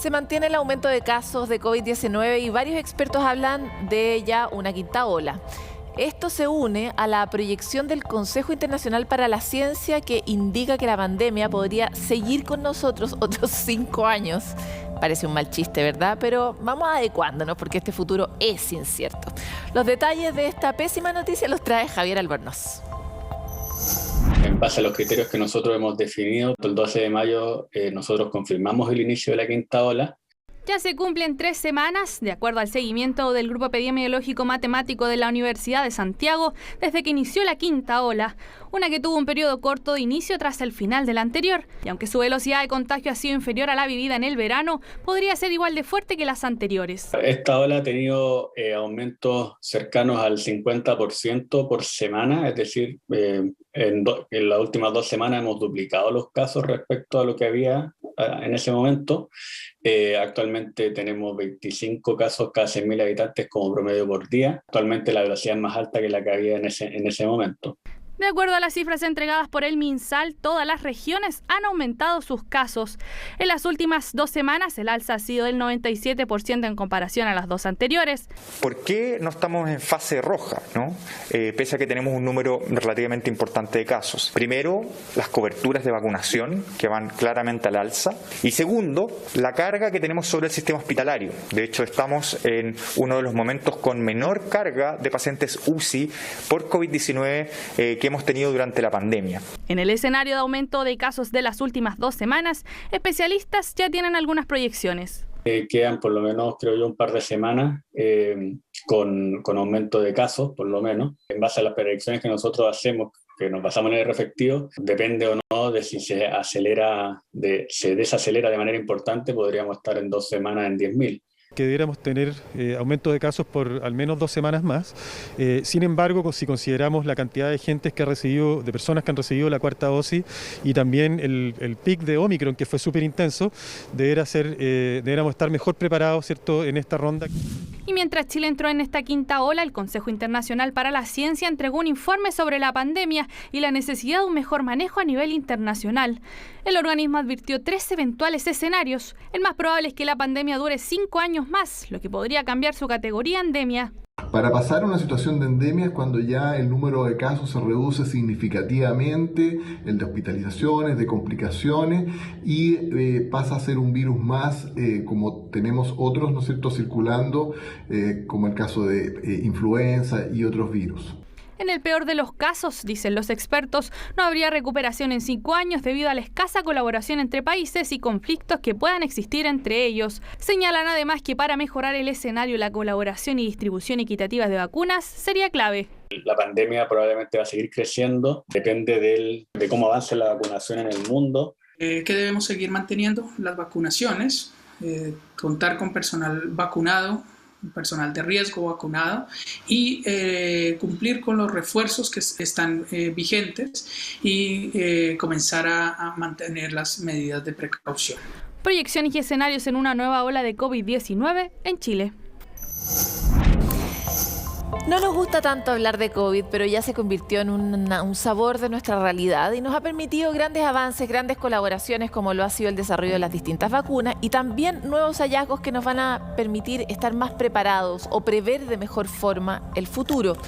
se mantiene el aumento de casos de COVID-19 y varios expertos hablan de ya una quinta ola. Esto se une a la proyección del Consejo Internacional para la Ciencia, que indica que la pandemia podría seguir con nosotros otros 5 años. Parece un mal chiste, ¿verdad? Pero vamos adecuándonos porque este futuro es incierto. Los detalles de esta pésima noticia los trae Javier Albornoz. En base a los criterios que nosotros hemos definido, el 12 de mayo nosotros confirmamos el inicio de la quinta ola. Ya se cumplen 3 semanas, de acuerdo al seguimiento del Grupo Epidemiológico Matemático de la Universidad de Santiago, desde que inició la quinta ola, una que tuvo un periodo corto de inicio tras el final de la anterior. Y aunque su velocidad de contagio ha sido inferior a la vivida en el verano, podría ser igual de fuerte que las anteriores. Esta ola ha tenido aumentos cercanos al 50% por semana, es decir, en las últimas 2 semanas hemos duplicado los casos respecto a lo que había en ese momento. Actualmente tenemos 25 casos cada 100.000 habitantes como promedio por día. Actualmente la velocidad es más alta que la que había en ese momento. De acuerdo a las cifras entregadas por el MinSal, todas las regiones han aumentado sus casos. En las últimas 2 semanas, el alza ha sido del 97% en comparación a las 2 anteriores. ¿Por qué no estamos en fase roja, ¿no? Pese a que tenemos un número relativamente importante de casos? Primero, las coberturas de vacunación, que van claramente al alza. Y segundo, la carga que tenemos sobre el sistema hospitalario. De hecho, estamos en uno de los momentos con menor carga de pacientes UCI por COVID-19 que hemos tenido durante la pandemia. En el escenario de aumento de casos de las últimas 2 semanas, especialistas ya tienen algunas proyecciones. Quedan por lo menos, creo yo, un par de semanas con aumento de casos, por lo menos. En base a las proyecciones que nosotros hacemos, que nos basamos en el efectivo, depende o no de si se desacelera de manera importante, podríamos estar en 2 semanas en 10.000. Que debiéramos tener aumento de casos por al menos 2 semanas más. Sin embargo, si consideramos la cantidad de gente de personas que han recibido la 4ª dosis y también el pic de Omicron, que fue súper intenso, deberíamos estar mejor preparados, ¿cierto?, en esta ronda. Y mientras Chile entró en esta quinta ola, el Consejo Internacional para la Ciencia entregó un informe sobre la pandemia y la necesidad de un mejor manejo a nivel internacional. El organismo advirtió 3 eventuales escenarios. El más probable es que la pandemia dure 5 años más, lo que podría cambiar su categoría a endemia. Para pasar a una situación de endemia es cuando ya el número de casos se reduce significativamente, el de hospitalizaciones, de complicaciones, y pasa a ser un virus más, como tenemos otros, ¿no es cierto?, circulando, como el caso de influenza y otros virus. En el peor de los casos, dicen los expertos, no habría recuperación en 5 años debido a la escasa colaboración entre países y conflictos que puedan existir entre ellos. Señalan además que para mejorar el escenario, la colaboración y distribución equitativa de vacunas sería clave. La pandemia probablemente va a seguir creciendo, depende de cómo avance la vacunación en el mundo. ¿Qué debemos seguir manteniendo? Las vacunaciones, contar con personal vacunado, personal de riesgo vacunado y cumplir con los refuerzos que están vigentes y comenzar a mantener las medidas de precaución. Proyecciones y escenarios en una nueva ola de COVID-19 en Chile. No nos gusta tanto hablar de COVID, pero ya se convirtió en un sabor de nuestra realidad y nos ha permitido grandes avances, grandes colaboraciones, como lo ha sido el desarrollo de las distintas vacunas, y también nuevos hallazgos que nos van a permitir estar más preparados o prever de mejor forma el futuro.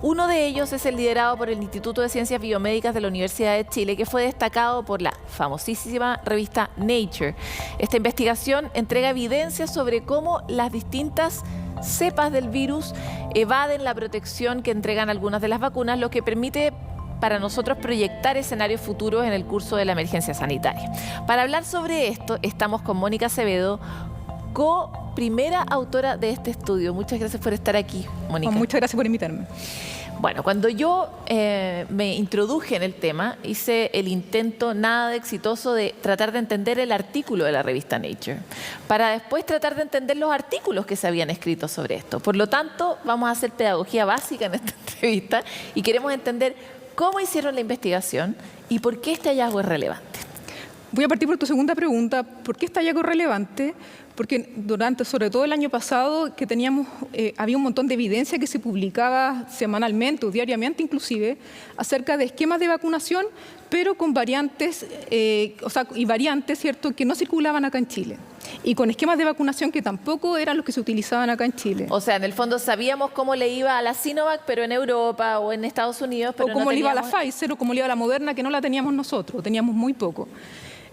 Uno de ellos es el liderado por el Instituto de Ciencias Biomédicas de la Universidad de Chile, que fue destacado por la famosísima revista Nature. Esta investigación entrega evidencias sobre cómo las distintas cepas del virus evaden la protección que entregan algunas de las vacunas, lo que permite para nosotros proyectar escenarios futuros en el curso de la emergencia sanitaria. Para hablar sobre esto, estamos con Mónica Acevedo, primera autora de este estudio. Muchas gracias por estar aquí, Mónica. Muchas gracias por invitarme. Bueno, cuando yo me introduje en el tema, hice el intento nada de exitoso de tratar de entender el artículo de la revista Nature, para después tratar de entender los artículos que se habían escrito sobre esto. Por lo tanto, vamos a hacer pedagogía básica en esta entrevista y queremos entender cómo hicieron la investigación y por qué este hallazgo es relevante. Voy a partir por tu segunda pregunta. ¿Por qué este hallazgo es relevante? porque sobre todo el año pasado, que había un montón de evidencia que se publicaba semanalmente o diariamente inclusive, acerca de esquemas de vacunación, pero con variantes, ¿cierto?, que no circulaban acá en Chile. Y con esquemas de vacunación que tampoco eran los que se utilizaban acá en Chile. O sea, en el fondo sabíamos cómo le iba a la Sinovac, pero en Europa o en Estados Unidos. Pero o cómo le iba a la Pfizer o cómo le iba a la Moderna, que no la teníamos nosotros, teníamos muy poco.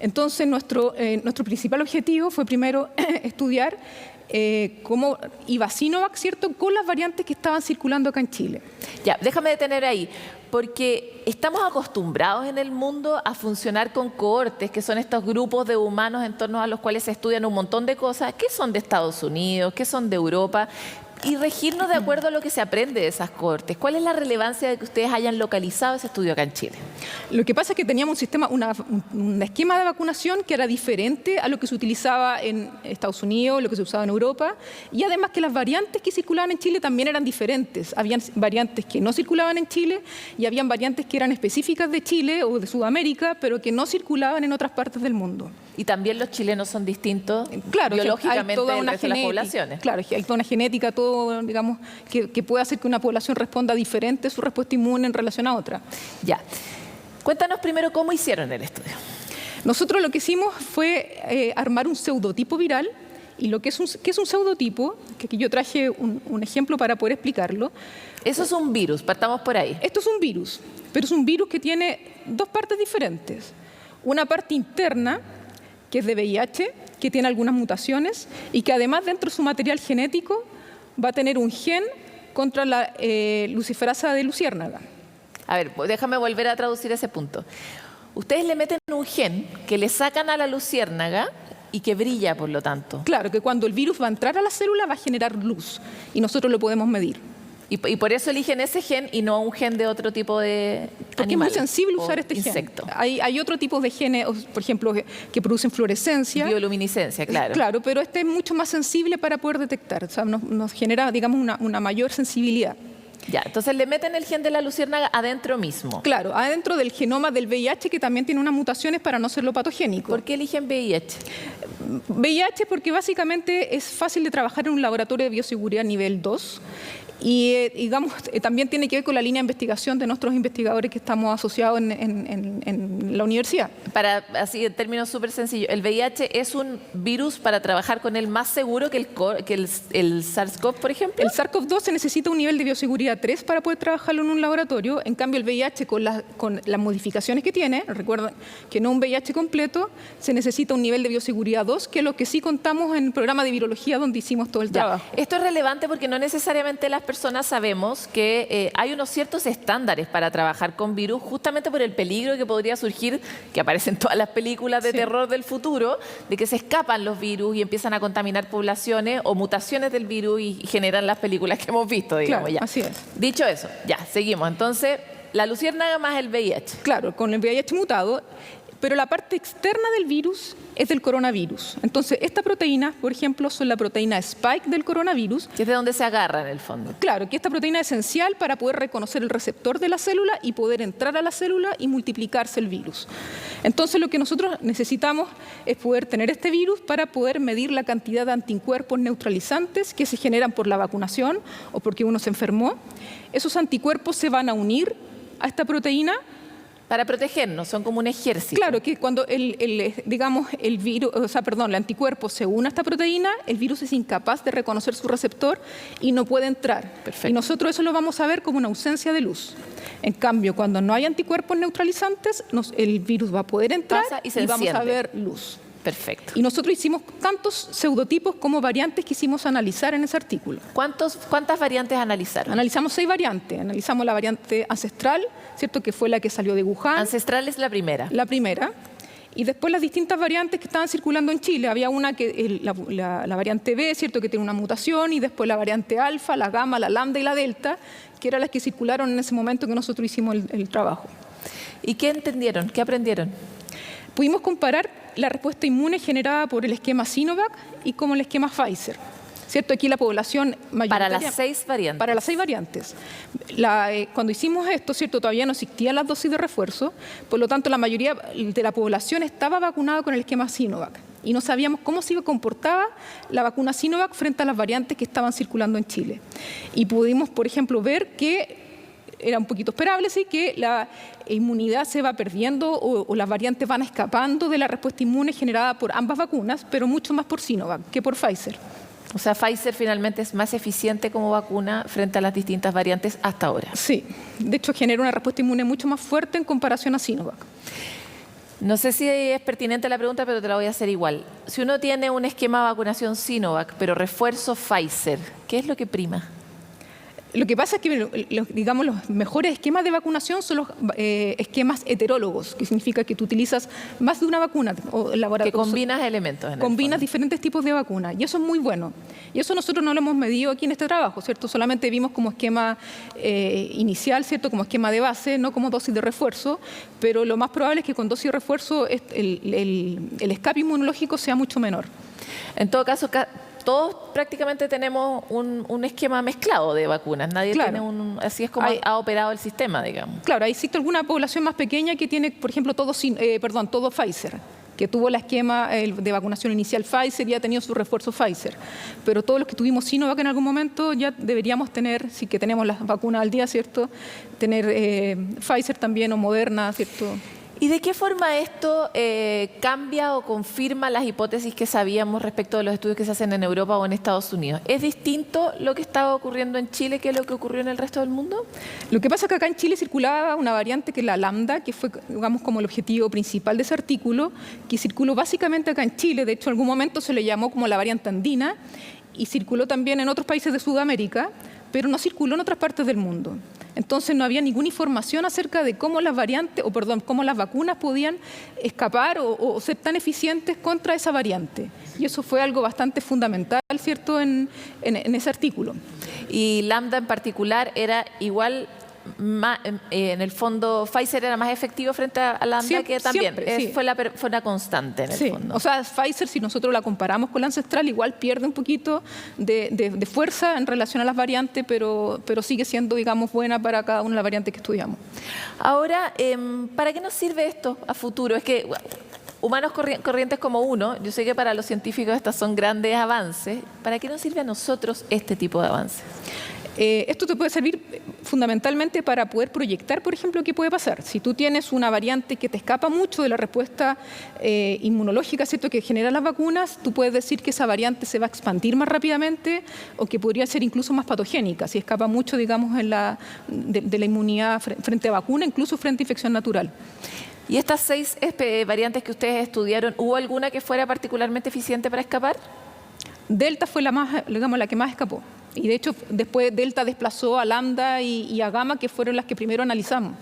Entonces, nuestro principal objetivo fue primero estudiar cómo iba Sinovac, ¿cierto?, con las variantes que estaban circulando acá en Chile. Ya, déjame detener ahí, porque estamos acostumbrados en el mundo a funcionar con cohortes, que son estos grupos de humanos en torno a los cuales se estudian un montón de cosas, que son de Estados Unidos, que son de Europa, y regirnos de acuerdo a lo que se aprende de esas cohortes. ¿Cuál es la relevancia de que ustedes hayan localizado ese estudio acá en Chile? Lo que pasa es que teníamos un esquema de vacunación que era diferente a lo que se utilizaba en Estados Unidos, lo que se usaba en Europa, y además que las variantes que circulaban en Chile también eran diferentes. Habían variantes que no circulaban en Chile y habían variantes que eran específicas de Chile o de Sudamérica, pero que no circulaban en otras partes del mundo. Y también los chilenos son distintos, claro, biológicamente, hay toda una de las poblaciones. Claro, hay toda una genética, digamos, que puede hacer que una población responda diferente su respuesta inmune en relación a otra. Ya. Cuéntanos primero cómo hicieron el estudio. Nosotros lo que hicimos fue armar un pseudotipo viral. Y lo que es un pseudotipo, que aquí yo traje un ejemplo para poder explicarlo. Eso es un virus, partamos por ahí. Esto es un virus, pero es un virus que tiene dos partes diferentes. Una parte interna, que es de VIH, que tiene algunas mutaciones y que además dentro de su material genético va a tener un gen contra la luciferasa de luciérnaga. A ver, déjame volver a traducir ese punto. Ustedes le meten un gen que le sacan a la luciérnaga y que brilla, por lo tanto. Claro, que cuando el virus va a entrar a la célula va a generar luz y nosotros lo podemos medir. Y por eso eligen ese gen y no un gen de otro tipo de Porque animal, es muy sensible usar este insecto. Gen. Hay otro tipo de genes, por ejemplo, que producen fluorescencia. Bioluminiscencia, claro. Claro, pero este es mucho más sensible para poder detectar. O sea, nos genera, digamos, una mayor sensibilidad. Ya, entonces le meten el gen de la luciérnaga adentro mismo. Claro, adentro del genoma del VIH, que también tiene unas mutaciones para no serlo patogénico. ¿Por qué eligen VIH? VIH porque básicamente es fácil de trabajar en un laboratorio de bioseguridad nivel 2 y digamos, también tiene que ver con la línea de investigación de nuestros investigadores que estamos asociados en la universidad. Para, así en términos súper sencillos, el VIH es un virus para trabajar con él más seguro que el SARS-CoV, por ejemplo. El SARS-CoV-2 se necesita un nivel de bioseguridad 3 para poder trabajarlo en un laboratorio. En cambio, el VIH con las modificaciones que tiene, recuerden que no un VIH completo, se necesita un nivel de bioseguridad 2, que es lo que sí contamos en el programa de virología donde hicimos todo el trabajo. Esto es relevante porque no necesariamente las personas sabemos que hay unos ciertos estándares para trabajar con virus, justamente por el peligro que podría surgir, que aparece en todas las películas de terror del futuro, de que se escapan los virus y empiezan a contaminar poblaciones o mutaciones del virus y generan las películas que hemos visto, digamos. Claro, ya. así es. Dicho eso, ya, seguimos. Entonces, la luciérnaga más el VIH. Claro, con el VIH mutado, pero la parte externa del virus es del coronavirus. Entonces, esta proteína, por ejemplo, son la proteína spike del coronavirus. Que es de donde se agarra, en el fondo. Claro, que esta proteína es esencial para poder reconocer el receptor de la célula y poder entrar a la célula y multiplicarse el virus. Entonces, lo que nosotros necesitamos es poder tener este virus para poder medir la cantidad de anticuerpos neutralizantes que se generan por la vacunación o porque uno se enfermó. Esos anticuerpos se van a unir a esta proteína para protegernos, son como un ejército. Claro, que cuando el anticuerpo se une a esta proteína, el virus es incapaz de reconocer su receptor y no puede entrar. Perfecto. Y nosotros eso lo vamos a ver como una ausencia de luz. En cambio, cuando no hay anticuerpos neutralizantes, el virus va a poder entrar y vamos a ver luz. Perfecto. Y nosotros hicimos tantos pseudotipos como variantes que quisimos analizar en ese artículo. ¿Cuántas variantes analizaron? Analizamos 6 variantes. Analizamos la variante ancestral, ¿cierto?, que fue la que salió de Wuhan. Ancestral es la primera. La primera. Y después las distintas variantes que estaban circulando en Chile. Había una que la variante B, ¿cierto?, que tiene una mutación, y después la variante alfa, la gamma, la lambda y la delta, que eran las que circularon en ese momento que nosotros hicimos el trabajo. ¿Y qué entendieron? ¿Qué aprendieron? Pudimos comparar la respuesta inmune generada por el esquema Sinovac y como el esquema Pfizer. ¿Cierto? Aquí la población mayoritaria... Para las 6 variantes. Para las 6 variantes. Cuando hicimos esto, ¿cierto?, todavía no existían las dosis de refuerzo, por lo tanto la mayoría de la población estaba vacunada con el esquema Sinovac. y no sabíamos cómo se comportaba la vacuna Sinovac frente a las variantes que estaban circulando en Chile. Y pudimos, por ejemplo, ver que era un poquito esperable, sí, que la inmunidad se va perdiendo o las variantes van escapando de la respuesta inmune generada por ambas vacunas, pero mucho más por Sinovac que por Pfizer. O sea, Pfizer finalmente es más eficiente como vacuna frente a las distintas variantes hasta ahora. Sí, de hecho genera una respuesta inmune mucho más fuerte en comparación a Sinovac. No sé si es pertinente la pregunta, pero te la voy a hacer igual. Si uno tiene un esquema de vacunación Sinovac, pero refuerzo Pfizer, ¿qué es lo que prima? Lo que pasa es que, digamos, los mejores esquemas de vacunación son los esquemas heterólogos, que significa que tú utilizas más de una vacuna. O que combinas elementos. Combinas diferentes tipos de vacunas, y eso es muy bueno. Y eso nosotros no lo hemos medido aquí en este trabajo, ¿cierto? Solamente vimos como esquema inicial, ¿cierto? Como esquema de base, no como dosis de refuerzo, pero lo más probable es que con dosis de refuerzo el escape inmunológico sea mucho menor. En todo caso, todos prácticamente tenemos un esquema mezclado de vacunas. Nadie tiene así es como ha operado el sistema, digamos. Claro, existe alguna población más pequeña que tiene, por ejemplo, todo Pfizer, que tuvo el esquema de vacunación inicial Pfizer y ha tenido su refuerzo Pfizer. Pero todos los que tuvimos Sinovac en algún momento ya deberíamos tener, sí que tenemos las vacunas al día, ¿cierto? Tener Pfizer también o Moderna, ¿cierto? ¿Y de qué forma esto cambia o confirma las hipótesis que sabíamos respecto de los estudios que se hacen en Europa o en Estados Unidos? ¿Es distinto lo que estaba ocurriendo en Chile que lo que ocurrió en el resto del mundo? Lo que pasa es que acá en Chile circulaba una variante que es la lambda, que fue, digamos, como el objetivo principal de ese artículo, que circuló básicamente acá en Chile. De hecho, en algún momento se le llamó como la variante andina y circuló también en otros países de Sudamérica, pero no circuló en otras partes del mundo. Entonces no había ninguna información acerca de cómo las variantes, cómo las vacunas podían escapar o ser tan eficientes contra esa variante. Y eso fue algo bastante fundamental, ¿cierto?, en ese artículo. Y lambda en particular era igual, en el fondo, Pfizer era más efectivo frente a lambda, que también siempre, fue una constante en el fondo. O sea, Pfizer, si nosotros la comparamos con la ancestral, igual pierde un poquito de fuerza en relación a las variantes, pero sigue siendo, digamos, buena para cada una de las variantes que estudiamos. Ahora, ¿para qué nos sirve esto a futuro? Es que humanos corrientes como uno, yo sé que para los científicos estos son grandes avances. ¿Para qué nos sirve a nosotros este tipo de avances? Esto te puede servir fundamentalmente para poder proyectar, por ejemplo, qué puede pasar. Si tú tienes una variante que te escapa mucho de la respuesta inmunológica, ¿cierto?, que generan las vacunas, tú puedes decir que esa variante se va a expandir más rápidamente o que podría ser incluso más patogénica, si escapa mucho, digamos, de la inmunidad frente a vacuna, incluso frente a infección natural. ¿Y estas 6 variantes que ustedes estudiaron, hubo alguna que fuera particularmente eficiente para escapar? Delta fue la que más escapó. Y de hecho, después Delta desplazó a Lambda y a Gamma, que fueron las que primero analizamos.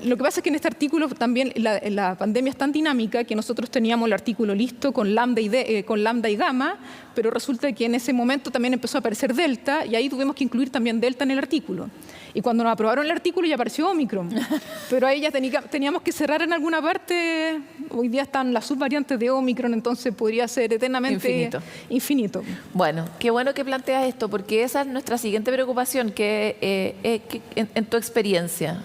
Lo que pasa es que en este artículo también la pandemia es tan dinámica que nosotros teníamos el artículo listo con Lambda y Gamma, pero resulta que en ese momento también empezó a aparecer Delta y ahí tuvimos que incluir también Delta en el artículo. Y cuando nos aprobaron el artículo ya apareció Omicron, pero ahí ya teníamos que cerrar en alguna parte. Hoy día están las subvariantes de Omicron, entonces podría ser eternamente infinito. Bueno, qué bueno que planteas esto, porque esa es nuestra siguiente preocupación, que en tu experiencia,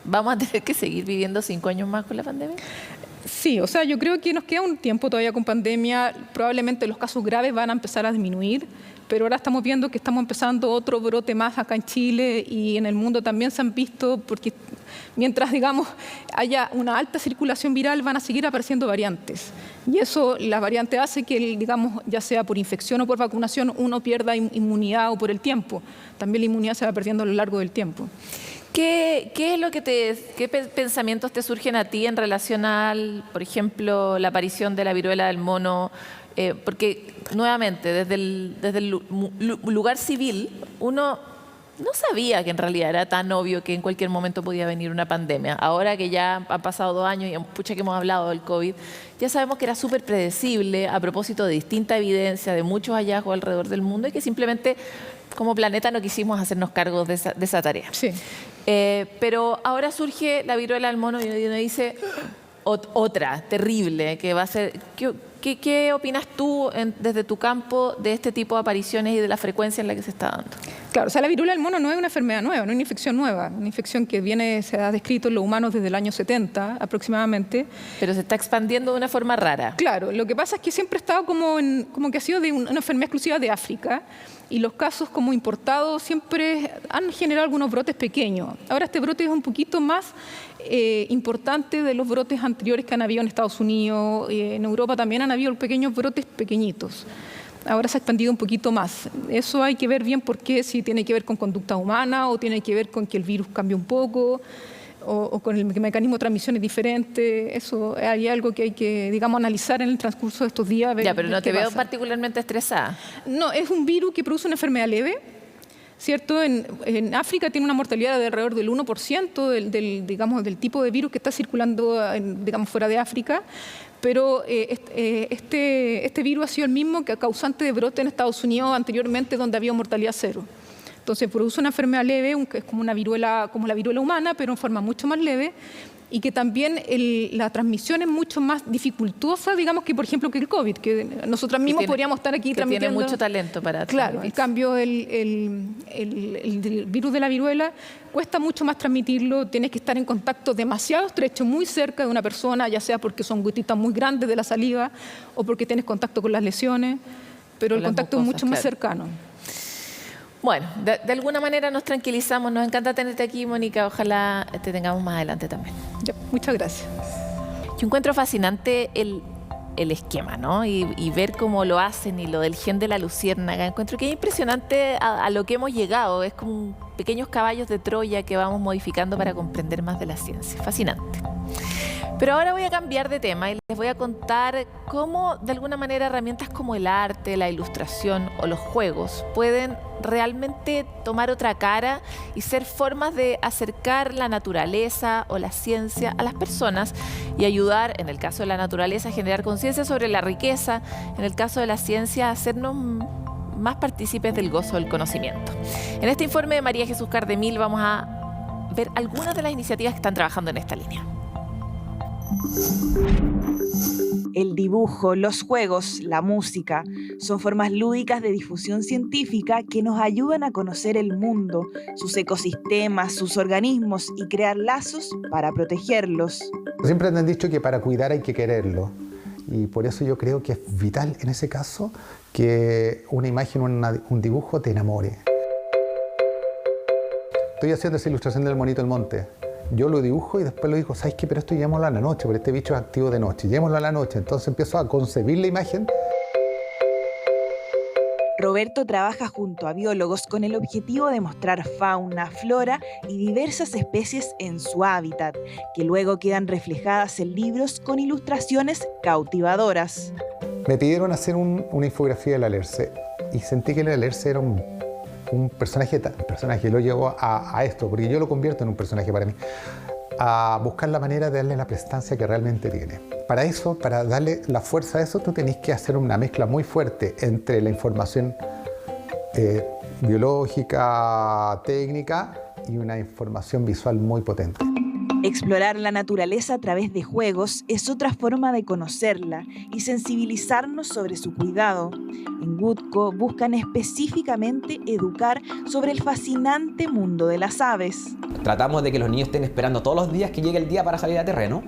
¿vamos a tener que seguir viviendo 5 años más con la pandemia? Sí, o sea, yo creo que nos queda un tiempo todavía con pandemia. Probablemente los casos graves van a empezar a disminuir, pero ahora estamos viendo que estamos empezando otro brote más acá en Chile y en el mundo también se han visto, porque mientras, digamos, haya una alta circulación viral, van a seguir apareciendo variantes. Y eso, la variante hace que, digamos, ya sea por infección o por vacunación, uno pierda inmunidad o por el tiempo. También la inmunidad se va perdiendo a lo largo del tiempo. ¿Qué es lo que qué pensamientos te surgen a ti en relación al, por ejemplo, la aparición de la viruela del mono? Porque, nuevamente, desde el lugar civil, uno no sabía que en realidad era tan obvio que en cualquier momento podía venir una pandemia. Ahora que ya han pasado 2 años y pucha que hemos hablado del COVID, ya sabemos que era súper predecible a propósito de distinta evidencia, de muchos hallazgos alrededor del mundo y que simplemente como planeta no quisimos hacernos cargo de esa tarea. Sí. Pero ahora surge la viruela del mono y uno dice otra terrible que va a ser. ¿Qué opinas tú desde tu campo de este tipo de apariciones y de la frecuencia en la que se está dando? Claro, o sea, la viruela del mono no es una enfermedad nueva, no es una infección nueva, una infección que se ha descrito en los humanos desde el año 70 aproximadamente. Pero se está expandiendo de una forma rara. Claro, lo que pasa es que siempre ha estado como que ha sido de una enfermedad exclusiva de África, y los casos como importados siempre han generado algunos brotes pequeños. Ahora este brote es un poquito más importante de los brotes anteriores que han habido en Estados Unidos, en Europa también han habido pequeños brotes pequeñitos. Ahora se ha expandido un poquito más. Eso hay que ver bien por qué, si tiene que ver con conducta humana o tiene que ver con que el virus cambie un poco o con el mecanismo de transmisión es diferente. Eso hay algo que hay que, digamos, analizar en el transcurso de estos días. Ya, pero no te veo particularmente estresada. No, es un virus que produce una enfermedad leve, ¿cierto? En África tiene una mortalidad de alrededor del 1% del tipo de virus que está circulando, digamos, fuera de África. Pero este virus ha sido el mismo que causante de brote en Estados Unidos anteriormente, donde había mortalidad cero. Entonces produce una enfermedad leve, que es como la viruela humana, pero en forma mucho más leve, y que también la transmisión es mucho más dificultosa, digamos, que por ejemplo que el COVID, que nosotros mismos podríamos estar aquí transmitiendo. Tiene mucho talento para Claro, en cambio el virus de la viruela cuesta mucho más transmitirlo, tienes que estar en contacto demasiado estrecho, muy cerca de una persona, ya sea porque son gotitas muy grandes de la saliva o porque tienes contacto con las lesiones, pero el contacto es mucho más cercano. Bueno, de alguna manera nos tranquilizamos. Nos encanta tenerte aquí, Mónica. Ojalá te tengamos más adelante también. Ya, muchas gracias. Yo encuentro fascinante el esquema, ¿no? Y ver cómo lo hacen y lo del gen de la luciérnaga. Encuentro que es impresionante a lo que hemos llegado. Es como pequeños caballos de Troya que vamos modificando para comprender más de la ciencia. Fascinante. Pero ahora voy a cambiar de tema y les voy a contar cómo, de alguna manera, herramientas como el arte, la ilustración o los juegos pueden realmente tomar otra cara y ser formas de acercar la naturaleza o la ciencia a las personas y ayudar, en el caso de la naturaleza, a generar conciencia sobre la riqueza, en el caso de la ciencia, a hacernos más partícipes del gozo del conocimiento. En este informe de María Jesús Cardemil vamos a ver algunas de las iniciativas que están trabajando en esta línea. El dibujo, los juegos, la música son formas lúdicas de difusión científica que nos ayudan a conocer el mundo, sus ecosistemas, sus organismos y crear lazos para protegerlos. Siempre me han dicho que para cuidar hay que quererlo y por eso yo creo que es vital en ese caso que una imagen, un dibujo te enamore. Estoy haciendo esa ilustración del monito del monte. Yo lo dibujo y después lo digo, ¿sabes qué? Pero esto llevémoslo a la noche, porque este bicho es activo de noche. Llevémoslo a la noche, entonces empiezo a concebir la imagen. Roberto trabaja junto a biólogos con el objetivo de mostrar fauna, flora y diversas especies en su hábitat, que luego quedan reflejadas en libros con ilustraciones cautivadoras. Me pidieron hacer una infografía del alerce y sentí que el alerce era un personaje lo llevó a esto, porque yo lo convierto en un personaje para mí, a buscar la manera de darle la prestancia que realmente tiene. Para eso, para darle la fuerza a eso, tú tenés que hacer una mezcla muy fuerte entre la información biológica, técnica y una información visual muy potente. Explorar la naturaleza a través de juegos es otra forma de conocerla y sensibilizarnos sobre su cuidado. En Woodco buscan específicamente educar sobre el fascinante mundo de las aves. Tratamos de que los niños estén esperando todos los días que llegue el día para salir a terreno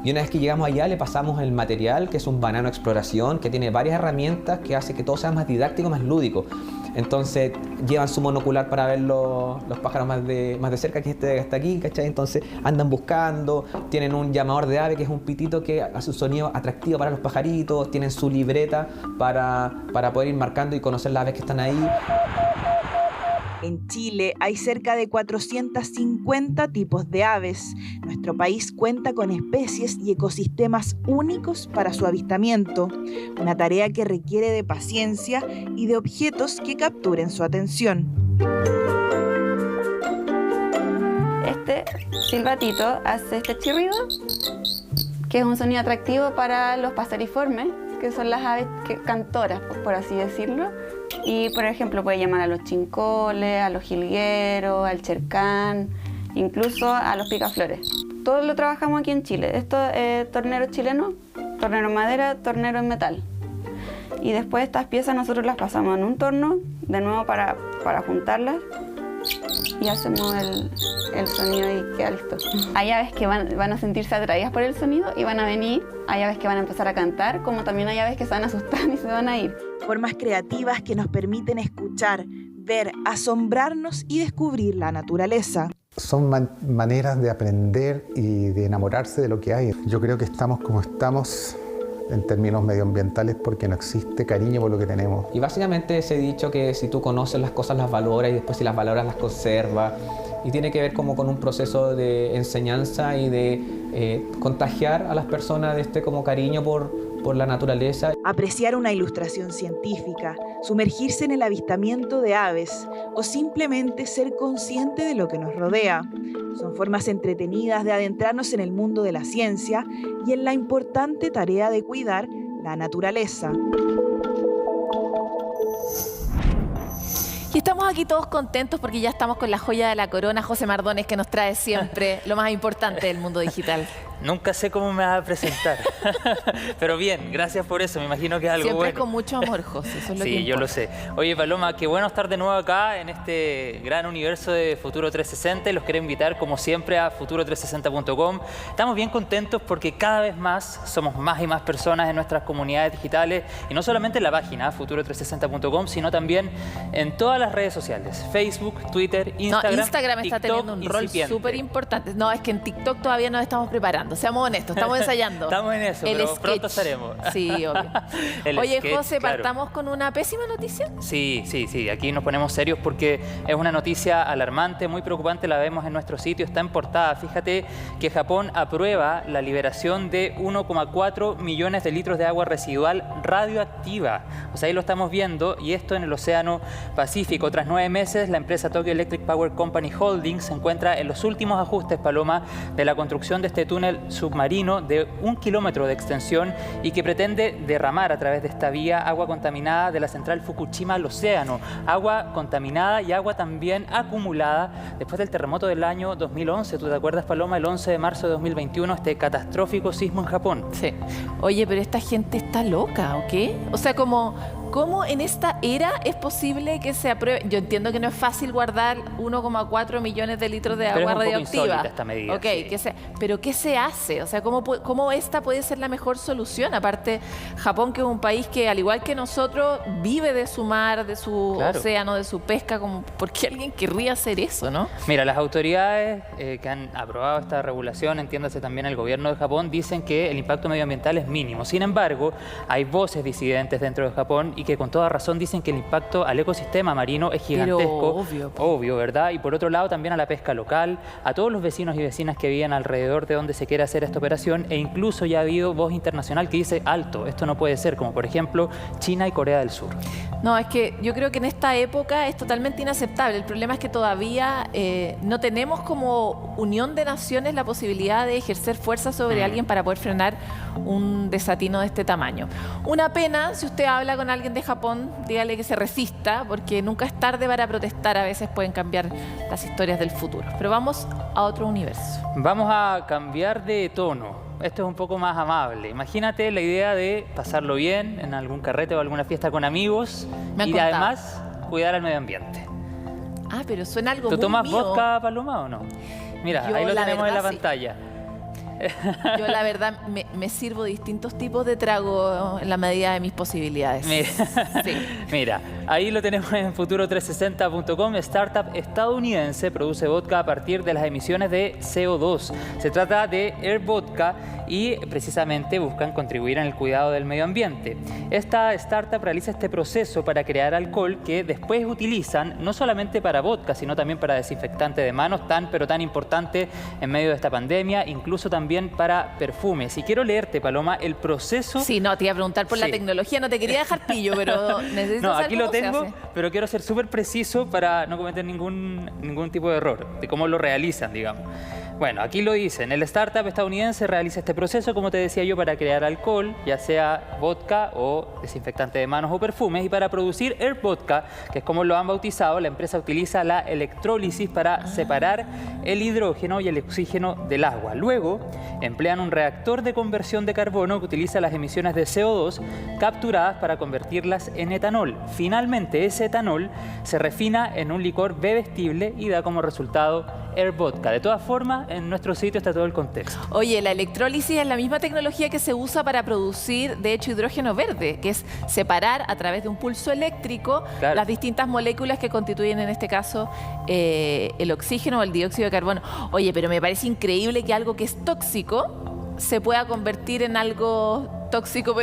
y una vez que llegamos allá le pasamos el material, que es un banano exploración, que tiene varias herramientas que hace que todo sea más didáctico, más lúdico. Entonces llevan su monocular para ver los pájaros más de cerca, que este está aquí, ¿cachai? Entonces andan buscando, tienen un llamador de ave que es un pitito que hace un sonido atractivo para los pajaritos, tienen su libreta para poder ir marcando y conocer las aves que están ahí. En Chile hay cerca de 450 tipos de aves. Nuestro país cuenta con especies y ecosistemas únicos para su avistamiento, una tarea que requiere de paciencia y de objetos que capturen su atención. Este silbatito hace este chirrido, que es un sonido atractivo para los paseriformes, que son las aves cantoras, por así decirlo. Y, por ejemplo, puede llamar a los chincoles, a los jilgueros, al chercán, incluso a los picaflores. Todo lo trabajamos aquí en Chile. Esto es tornero chileno, tornero en madera, tornero en metal. Y después estas piezas nosotros las pasamos en un torno, de nuevo para juntarlas. Y hacemos el sonido y queda listo. Hay aves que van a sentirse atraídas por el sonido y van a venir. Hay aves que van a empezar a cantar, como también hay aves que se van a asustar y se van a ir. Formas creativas que nos permiten escuchar, ver, asombrarnos y descubrir la naturaleza. Son maneras de aprender y de enamorarse de lo que hay. Yo creo que estamos como estamos en términos medioambientales porque no existe cariño por lo que tenemos. Y básicamente se ha dicho que si tú conoces las cosas las valoras y después si las valoras las conservas, y tiene que ver como con un proceso de enseñanza y de contagiar a las personas de este como cariño por la naturaleza. Apreciar una ilustración científica, sumergirse en el avistamiento de aves o simplemente ser consciente de lo que nos rodea. Son formas entretenidas de adentrarnos en el mundo de la ciencia y en la importante tarea de cuidar la naturaleza. Y estamos aquí todos contentos porque ya estamos con la joya de la corona, José Mardones, que nos trae siempre lo más importante del mundo digital. Nunca sé cómo me vas a presentar, pero bien, gracias por eso, me imagino que es algo siempre bueno. Con mucho amor, José, eso es lo que Sí, importa. yo lo sé. Oye, Paloma, qué bueno estar de nuevo acá en este gran universo de Futuro 360. Los quiero invitar, como siempre, a futuro360.com. Estamos bien contentos porque cada vez más somos más y más personas en nuestras comunidades digitales, y no solamente en la página futuro360.com, sino también en todas las redes sociales, Facebook, Twitter, Instagram. No, Instagram está TikTok, teniendo un rol incipiente. súper importante. No, es que en TikTok todavía nos estamos preparando. Seamos honestos, estamos ensayando. Estamos en eso, pero pronto estaremos. Sí, obvio. Oye, sketch, José, claro. ¿partamos con una pésima noticia? Sí, aquí nos ponemos serios porque es una noticia alarmante, muy preocupante, la vemos en nuestro sitio, está en portada. Fíjate que Japón aprueba la liberación de 1,4 millones de litros de agua residual radioactiva. O sea, ahí lo estamos viendo, y esto en el Océano Pacífico. Tras 9 meses, la empresa Tokyo Electric Power Company Holdings se encuentra en los últimos ajustes, Paloma, de la construcción de este túnel submarino de 1 kilómetro de extensión y que pretende derramar a través de esta vía agua contaminada de la central Fukushima al océano. Agua contaminada y agua también acumulada después del terremoto del año 2011. ¿Tú te acuerdas, Paloma? El 11 de marzo de 2021, este catastrófico sismo en Japón. Sí. Oye, pero esta gente está loca, ¿o qué? O sea, ¿cómo en esta era es posible que se apruebe? Yo entiendo que no es fácil guardar 1,4 millones de litros de agua radioactiva. Esta medida, ok, sí. Pero ¿qué se hace? O sea, ¿cómo esta puede ser la mejor solución? Aparte, Japón, que es un país que, al igual que nosotros, vive de su mar, de su océano, de su pesca. ¿Por qué alguien querría hacer eso, no? Mira, las autoridades que han aprobado esta regulación, entiéndase también el gobierno de Japón, dicen que el impacto medioambiental es mínimo. Sin embargo, hay voces disidentes dentro de Japón y que con toda razón dicen que el impacto al ecosistema marino es gigantesco. Pero obvio, ¿verdad? Y por otro lado también a la pesca local, a todos los vecinos y vecinas que viven alrededor de donde se quiere hacer esta operación, e incluso ya ha habido voz internacional que dice alto, esto no puede ser, como por ejemplo China y Corea del Sur. No, es que yo creo que en esta época es totalmente inaceptable. El problema es que todavía no tenemos como Unión de Naciones la posibilidad de ejercer fuerza sobre alguien para poder frenar un desatino de este tamaño. Una pena, si usted habla con alguien de Japón, dígale que se resista, porque nunca es tarde para protestar. A veces pueden cambiar las historias del futuro. Pero vamos a otro universo. Vamos a cambiar de tono. Esto es un poco más amable. Imagínate la idea de pasarlo bien en algún carrete o alguna fiesta con amigos y de además cuidar al medio ambiente. Ah, pero suena algo ¿Tú muy tomas mío. vodka, Paloma, o no? Mira, ahí lo tenemos en la pantalla. Yo la verdad me sirvo distintos tipos de trago en la medida de mis posibilidades. Mira, ahí lo tenemos en futuro360.com. Startup estadounidense produce vodka a partir de las emisiones de CO2. Se trata de Air Vodka y precisamente buscan contribuir en el cuidado del medio ambiente. Esta startup realiza este proceso para crear alcohol que después utilizan no solamente para vodka, sino también para desinfectante de manos, pero tan importante en medio de esta pandemia, incluso también para perfumes. Y quiero leerte, Paloma, el proceso... Sí, no, te iba a preguntar por la tecnología, no te quería dejar pillo, pero necesito no, saber aquí cómo lo tengo, se hace. pero quiero ser súper preciso para no cometer ningún tipo de error, de cómo lo realizan, digamos. Bueno, aquí lo dicen. El startup estadounidense realiza este proceso, como te decía yo, para crear alcohol, ya sea vodka o desinfectante de manos o perfumes. Y para producir Air Vodka, que es como lo han bautizado, la empresa utiliza la electrólisis para separar el hidrógeno y el oxígeno del agua. Luego, emplean un reactor de conversión de carbono que utiliza las emisiones de CO2 capturadas para convertirlas en etanol. Finalmente, ese etanol se refina en un licor bebestible y da como resultado Air Vodka. De todas formas, en nuestro sitio está todo el contexto. Oye, la electrólisis es la misma tecnología que se usa para producir, de hecho, hidrógeno verde, que es separar a través de un pulso eléctrico las distintas moléculas que constituyen, en este caso, el oxígeno o el dióxido de carbono. Oye, pero me parece increíble que algo que es tóxico se pueda convertir en algo tóxico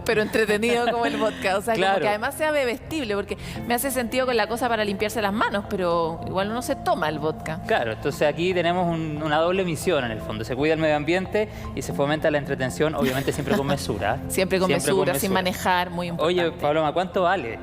pero entretenido como el vodka. O sea, como que además sea bebestible, porque me hace sentido con la cosa para limpiarse las manos, pero igual uno se toma el vodka. Claro, entonces aquí tenemos una doble misión en el fondo. Se cuida el medio ambiente y se fomenta la entretención, obviamente siempre con mesura. Siempre con mesura, sin manejar, muy importante. Oye, Paloma, ¿cuánto vale?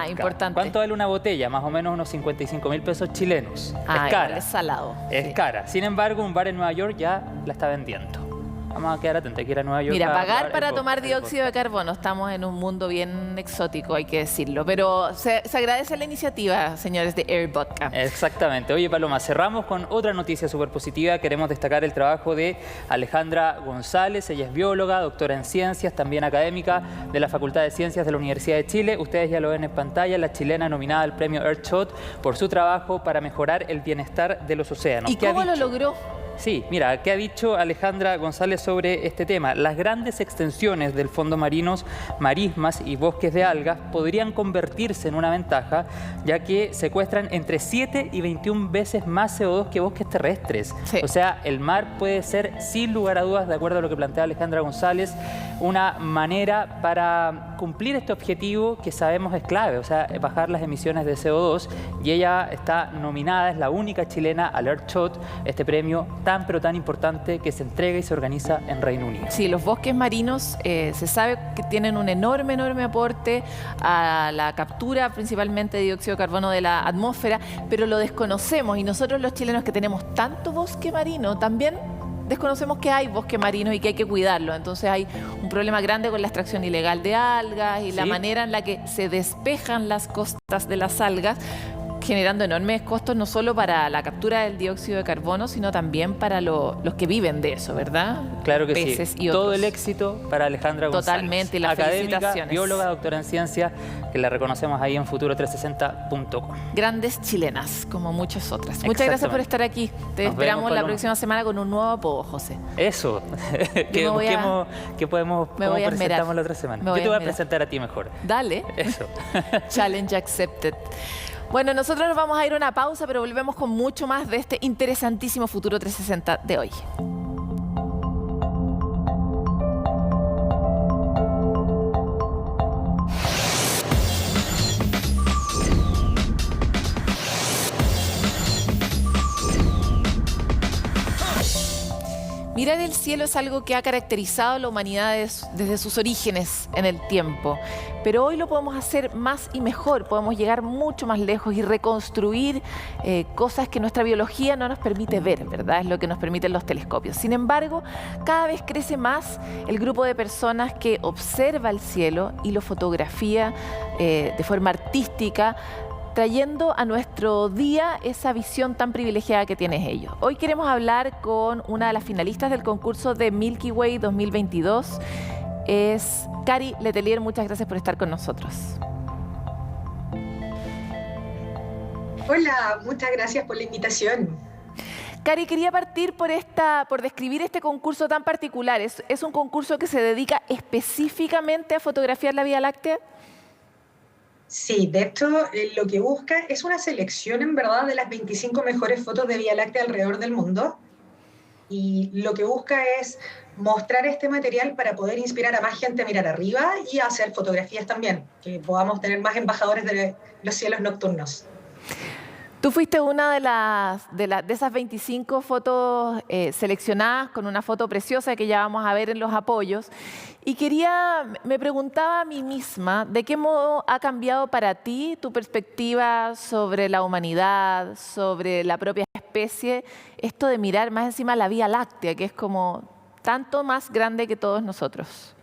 Importante. ¿Cuánto vale una botella? Más o menos unos 55.000 pesos chilenos. Es cara. Es salado. Es cara. Sin embargo, un bar en Nueva York ya la está vendiendo. Vamos a quedar atentos, hay que ir a Nueva York. Mira, pagar para tomar dióxido de carbono. Estamos en un mundo bien exótico, hay que decirlo. Pero se agradece la iniciativa, señores de Air Vodka. Exactamente. Oye, Paloma, cerramos con otra noticia súper positiva. Queremos destacar el trabajo de Alejandra González. Ella es bióloga, doctora en ciencias, también académica de la Facultad de Ciencias de la Universidad de Chile. Ustedes ya lo ven en pantalla, la chilena nominada al premio Earthshot por su trabajo para mejorar el bienestar de los océanos. ¿Y cómo lo logró? Sí, mira, ¿qué ha dicho Alejandra González sobre este tema? Las grandes extensiones del fondo marinos, marismas y bosques de algas podrían convertirse en una ventaja, ya que secuestran entre 7 y 21 veces más CO2 que bosques terrestres. Sí. O sea, el mar puede ser, sin lugar a dudas, de acuerdo a lo que plantea Alejandra González, una manera para cumplir este objetivo que sabemos es clave, o sea, bajar las emisiones de CO2, y ella está nominada, es la única chilena al Earthshot, este premio tan pero tan importante que se entrega y se organiza en Reino Unido. Sí, los bosques marinos se sabe que tienen un enorme aporte a la captura principalmente de dióxido de carbono de la atmósfera, pero lo desconocemos, y nosotros los chilenos que tenemos tanto bosque marino también desconocemos que hay bosque marino y que hay que cuidarlo. Entonces hay un problema grande con la extracción ilegal de algas y la manera en la que se despejan las costas de las algas, generando enormes costos no solo para la captura del dióxido de carbono, sino también para los que viven de eso, ¿verdad? Claro que peces sí. Y otros. Todo el éxito para Alejandra González. Totalmente, y las académica, felicitaciones. Bióloga, doctora en ciencias, que la reconocemos ahí en futuro360.com. Grandes chilenas, como muchas otras. Muchas gracias por estar aquí. Te esperamos la próxima semana con un nuevo apodo, José. Eso. ¿Qué podemos presentamos la otra semana? Yo te voy a presentar a ti mejor. Dale. Eso. Challenge accepted. Bueno, nosotros nos vamos a ir a una pausa, pero volvemos con mucho más de este interesantísimo Futuro 360 de hoy. Mirar el cielo es algo que ha caracterizado a la humanidad desde sus orígenes en el tiempo, pero hoy lo podemos hacer más y mejor, podemos llegar mucho más lejos y reconstruir cosas que nuestra biología no nos permite ver, ¿verdad? Es lo que nos permiten los telescopios. Sin embargo, cada vez crece más el grupo de personas que observa el cielo y lo fotografía de forma artística, trayendo a nuestro día esa visión tan privilegiada que tienen ellos. Hoy queremos hablar con una de las finalistas del concurso de Milky Way 2022. Es Cari Letelier. Muchas gracias por estar con nosotros. Hola, muchas gracias por la invitación. Cari, quería partir por describir este concurso tan particular. ¿Es un concurso que se dedica específicamente a fotografiar la Vía Láctea? Sí, de hecho, lo que busca es una selección, en verdad, de las 25 mejores fotos de Vía Láctea alrededor del mundo. Y lo que busca es mostrar este material para poder inspirar a más gente a mirar arriba y a hacer fotografías también, que podamos tener más embajadores de los cielos nocturnos. Tú fuiste una de esas 25 fotos seleccionadas, con una foto preciosa que ya vamos a ver en los apoyos. Y me preguntaba a mí misma, ¿de qué modo ha cambiado para ti tu perspectiva sobre la humanidad, sobre la propia especie especie esto de mirar más encima la Vía Láctea, que es como tanto más grande que todos nosotros?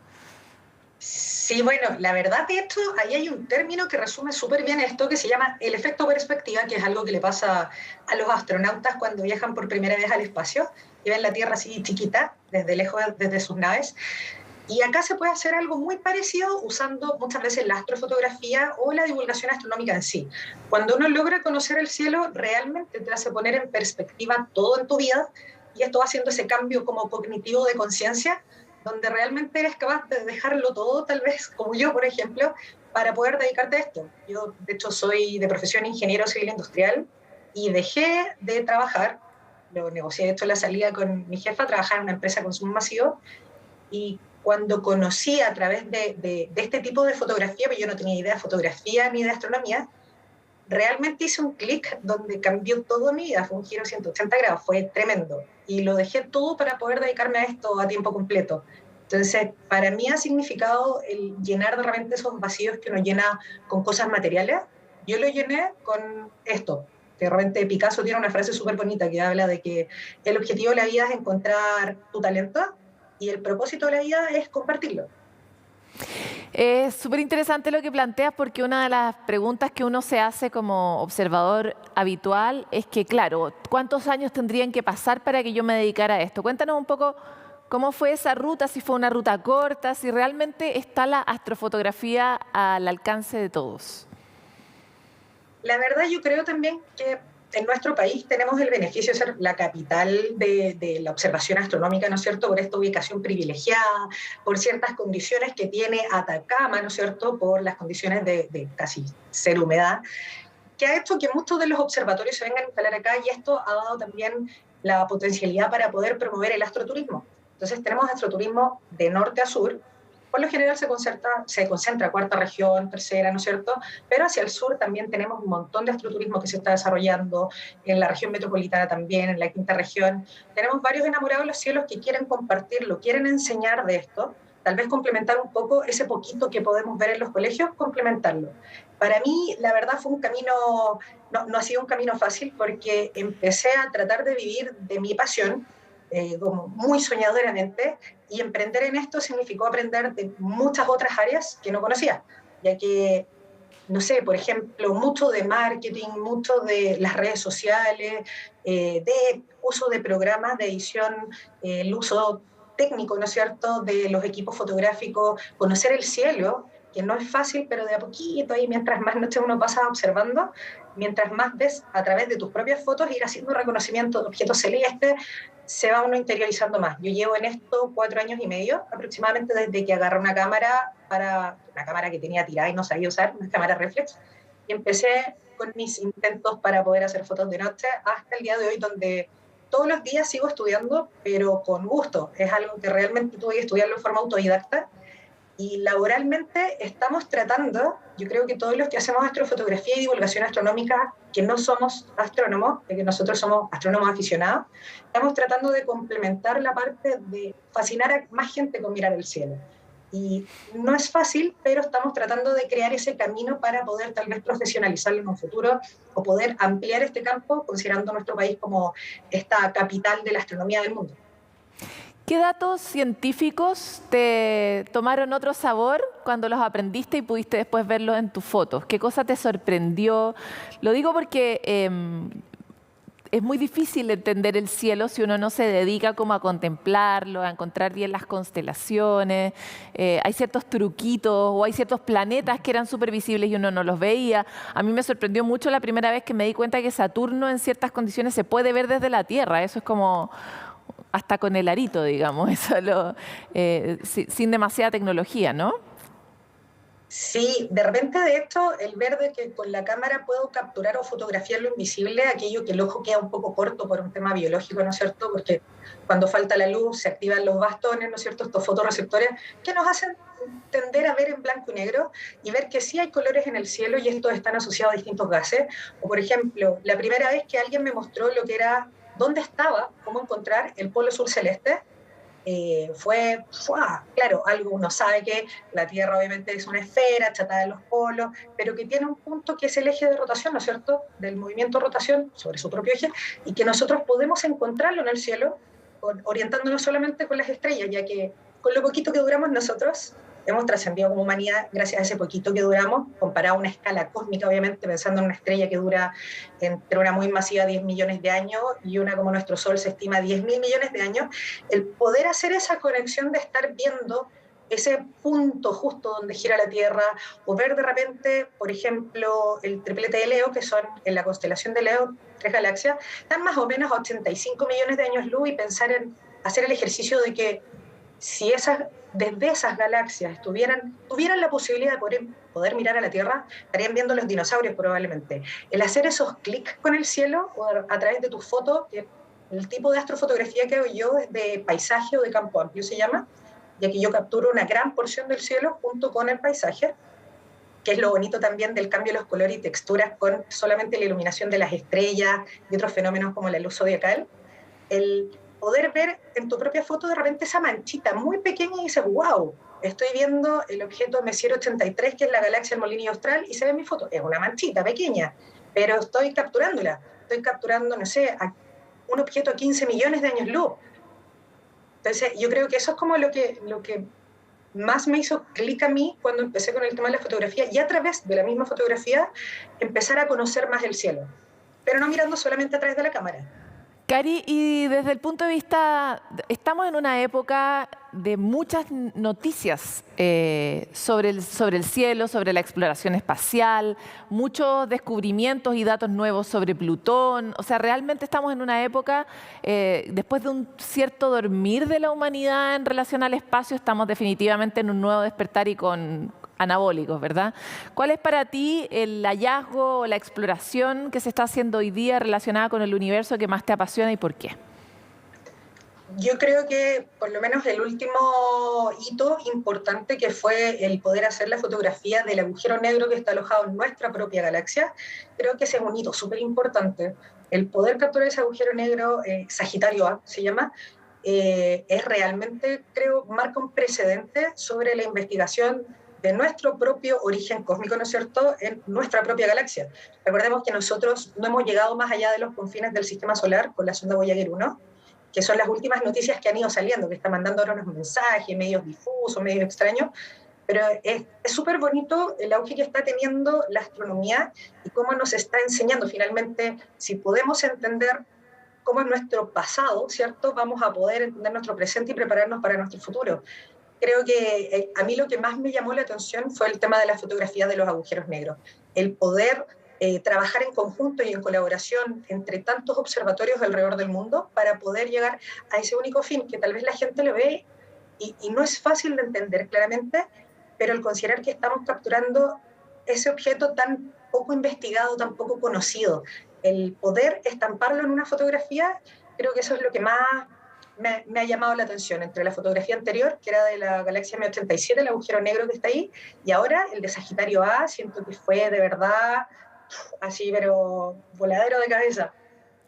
Sí, bueno, la verdad de esto, ahí hay un término que resume súper bien esto, que se llama el efecto perspectiva, que es algo que le pasa a los astronautas cuando viajan por primera vez al espacio y ven la Tierra así chiquita, desde lejos, desde sus naves. Y acá se puede hacer algo muy parecido usando muchas veces la astrofotografía o la divulgación astronómica en sí. Cuando uno logra conocer el cielo, realmente te hace poner en perspectiva todo en tu vida, y esto va haciendo ese cambio como cognitivo de conciencia, donde realmente eres capaz de dejarlo todo, tal vez, como yo, por ejemplo, para poder dedicarte a esto. Yo, de hecho, soy de profesión ingeniero civil industrial y dejé de trabajar, lo negocié esto en la salida con mi jefa, trabajar en una empresa de consumo masivo, y cuando conocí a través de este tipo de fotografía, porque yo no tenía idea de fotografía ni de astronomía, realmente hice un clic donde cambió todo mi vida, fue un giro 180 grados, fue tremendo. Y lo dejé todo para poder dedicarme a esto a tiempo completo. Entonces, para mí ha significado el llenar de repente esos vacíos que uno llena con cosas materiales. Yo lo llené con esto. De repente Picasso tiene una frase súper bonita que habla de que el objetivo de la vida es encontrar tu talento y el propósito de la vida es compartirlo. Es súper interesante lo que planteas, porque una de las preguntas que uno se hace como observador habitual es que, claro, ¿cuántos años tendrían que pasar para que yo me dedicara a esto? Cuéntanos un poco cómo fue esa ruta, si fue una ruta corta, si realmente está la astrofotografía al alcance de todos. La verdad, yo creo también que en nuestro país tenemos el beneficio de ser la capital de la observación astronómica, ¿no es cierto?, por esta ubicación privilegiada, por ciertas condiciones que tiene Atacama, ¿no es cierto?, por las condiciones de casi cero humedad, que ha hecho que muchos de los observatorios se vengan a instalar acá, y esto ha dado también la potencialidad para poder promover el astroturismo. Entonces tenemos astroturismo de norte a sur. Por lo general se concentra cuarta región, tercera, ¿no es cierto? Pero hacia el sur también tenemos un montón de astroturismo que se está desarrollando, en la región metropolitana también, en la quinta región. Tenemos varios enamorados de los cielos que quieren compartirlo, quieren enseñar de esto, tal vez complementar un poco ese poquito que podemos ver en los colegios, complementarlo. Para mí, la verdad, fue un camino, no ha sido un camino fácil, porque empecé a tratar de vivir de mi pasión, como muy soñadoramente, y emprender en esto significó aprender de muchas otras áreas que no conocía, ya que, no sé, por ejemplo, mucho de marketing, mucho de las redes sociales, de uso de programas de edición, el uso técnico, ¿no es cierto?, de los equipos fotográficos, conocer el cielo, que no es fácil, pero de a poquito, y mientras más noches uno pasa observando, mientras más ves a través de tus propias fotos, ir haciendo reconocimiento de objetos celestes, se va uno interiorizando más. Yo llevo en esto 4 años y medio, aproximadamente, desde que agarré una cámara que tenía tirada y no sabía usar, una cámara reflex, y empecé con mis intentos para poder hacer fotos de noche hasta el día de hoy, donde todos los días sigo estudiando, pero con gusto. Es algo que realmente tuve que estudiarlo de forma autodidacta. Y laboralmente estamos tratando, yo creo que todos los que hacemos astrofotografía y divulgación astronómica, que no somos astrónomos, que nosotros somos astrónomos aficionados, estamos tratando de complementar la parte de fascinar a más gente con mirar el cielo. Y no es fácil, pero estamos tratando de crear ese camino para poder tal vez profesionalizarlo en un futuro, o poder ampliar este campo, considerando nuestro país como esta capital de la astronomía del mundo. ¿Qué datos científicos te tomaron otro sabor cuando los aprendiste y pudiste después verlos en tus fotos? ¿Qué cosa te sorprendió? Lo digo porque es muy difícil entender el cielo si uno no se dedica como a contemplarlo, a encontrar bien las constelaciones. Hay ciertos truquitos o hay ciertos planetas que eran súper visibles y uno no los veía. A mí me sorprendió mucho la primera vez que me di cuenta que Saturno en ciertas condiciones se puede ver desde la Tierra. Eso es como hasta con el arito, digamos, eso sin demasiada tecnología, ¿no? Sí, de repente de esto, el ver de que con la cámara puedo capturar o fotografiar lo invisible, aquello que el ojo queda un poco corto por un tema biológico, ¿no es cierto? Porque cuando falta la luz se activan los bastones, ¿no es cierto?, estos fotorreceptores que nos hacen tender a ver en blanco y negro y ver que sí hay colores en el cielo, y estos están asociados a distintos gases. O, por ejemplo, la primera vez que alguien me mostró lo que era, dónde estaba, cómo encontrar el polo sur celeste, claro, algo uno sabe que la Tierra obviamente es una esfera achatada en los polos, pero que tiene un punto que es el eje de rotación, ¿no es cierto?, del movimiento de rotación sobre su propio eje, y que nosotros podemos encontrarlo en el cielo orientándonos solamente con las estrellas, ya que con lo poquito que duramos nosotros hemos trascendido como humanidad gracias a ese poquito que duramos, comparado a una escala cósmica, obviamente, pensando en una estrella que dura entre una muy masiva 10 millones de años y una como nuestro Sol se estima 10.000 millones de años. El poder hacer esa conexión de estar viendo ese punto justo donde gira la Tierra, o ver de repente, por ejemplo, el triplete de Leo, que son en la constelación de Leo 3 galaxias, están más o menos a 85 millones de años luz, y pensar en hacer el ejercicio de que si desde esas galaxias tuvieran la posibilidad de poder mirar a la Tierra, estarían viendo los dinosaurios probablemente. El hacer esos clics con el cielo o a través de tus fotos, el tipo de astrofotografía que hago yo es de paisaje o de campo amplio se llama, ya que yo capturo una gran porción del cielo junto con el paisaje, que es lo bonito también del cambio de los colores y texturas con solamente la iluminación de las estrellas y otros fenómenos como la luz zodiacal. El poder ver en tu propia foto de repente esa manchita muy pequeña y dices, wow, estoy viendo el objeto Messier 83, que es la galaxia del Molinillo Austral, y se ve en mi foto. Es una manchita pequeña, pero estoy capturándola. Estoy capturando, no sé, un objeto a 15 millones de años luz. Entonces, yo creo que eso es como lo que más me hizo clic a mí cuando empecé con el tema de la fotografía, y a través de la misma fotografía empezar a conocer más el cielo, pero no mirando solamente a través de la cámara. Cari, y desde el punto de vista, estamos en una época de muchas noticias sobre el cielo, sobre la exploración espacial, muchos descubrimientos y datos nuevos sobre Plutón. O sea, realmente estamos en una época, después de un cierto dormir de la humanidad en relación al espacio, estamos definitivamente en un nuevo despertar y con anabólicos, ¿verdad? ¿Cuál es para ti el hallazgo o la exploración que se está haciendo hoy día relacionada con el universo que más te apasiona y por qué? Yo creo que por lo menos el último hito importante, que fue el poder hacer la fotografía del agujero negro que está alojado en nuestra propia galaxia, creo que ese es un hito súper importante. El poder capturar ese agujero negro, Sagitario A se llama, es realmente, creo, marca un precedente sobre la investigación de nuestro propio origen cósmico, ¿no es cierto?, en nuestra propia galaxia. Recordemos que nosotros no hemos llegado más allá de los confines del sistema solar con la sonda Voyager 1, que son las últimas noticias que han ido saliendo, que está mandando ahora unos mensajes, medios difusos, medios extraños, pero es súper bonito el auge que está teniendo la astronomía y cómo nos está enseñando finalmente, si podemos entender cómo es nuestro pasado, ¿cierto?, vamos a poder entender nuestro presente y prepararnos para nuestro futuro. Creo que a mí lo que más me llamó la atención fue el tema de la fotografía de los agujeros negros. El poder trabajar en conjunto y en colaboración entre tantos observatorios alrededor del mundo para poder llegar a ese único fin que tal vez la gente lo ve y no es fácil de entender claramente, pero el considerar que estamos capturando ese objeto tan poco investigado, tan poco conocido, el poder estamparlo en una fotografía, creo que eso es lo que más me ha llamado la atención, entre la fotografía anterior, que era de la galaxia M87, el agujero negro que está ahí, y ahora el de Sagitario A. Siento que fue de verdad así, pero voladero de cabeza.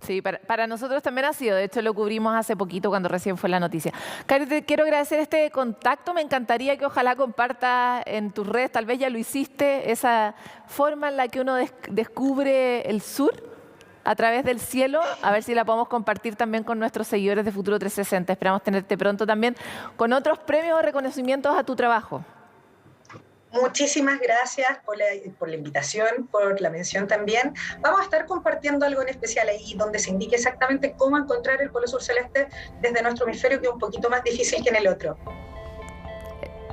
Sí, para nosotros también ha sido. De hecho, lo cubrimos hace poquito cuando recién fue la noticia. Cari, te quiero agradecer este contacto. Me encantaría que ojalá compartas en tus redes, tal vez ya lo hiciste, esa forma en la que uno descubre el sur a través del cielo, a ver si la podemos compartir también con nuestros seguidores de Futuro 360. Esperamos tenerte pronto también con otros premios o reconocimientos a tu trabajo. Muchísimas gracias por la invitación, por la mención también. Vamos a estar compartiendo algo en especial ahí, donde se indique exactamente cómo encontrar el polo sur celeste desde nuestro hemisferio, que es un poquito más difícil que en el otro.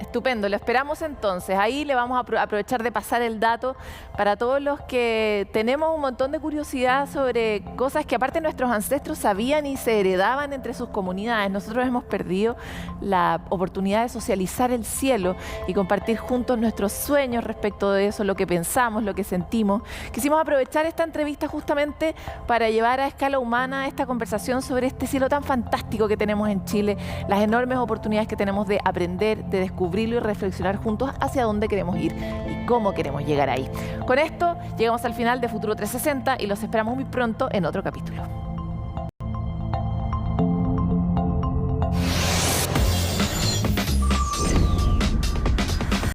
Estupendo, lo esperamos entonces. Ahí le vamos a aprovechar de pasar el dato para todos los que tenemos un montón de curiosidad sobre cosas que aparte nuestros ancestros sabían y se heredaban entre sus comunidades. Nosotros hemos perdido la oportunidad de socializar el cielo y compartir juntos nuestros sueños respecto de eso, lo que pensamos, lo que sentimos. Quisimos aprovechar esta entrevista justamente para llevar a escala humana esta conversación sobre este cielo tan fantástico que tenemos en Chile, las enormes oportunidades que tenemos de aprender, de descubrir y reflexionar juntos hacia dónde queremos ir y cómo queremos llegar ahí. Con esto llegamos al final de Futuro 360 y los esperamos muy pronto en otro capítulo.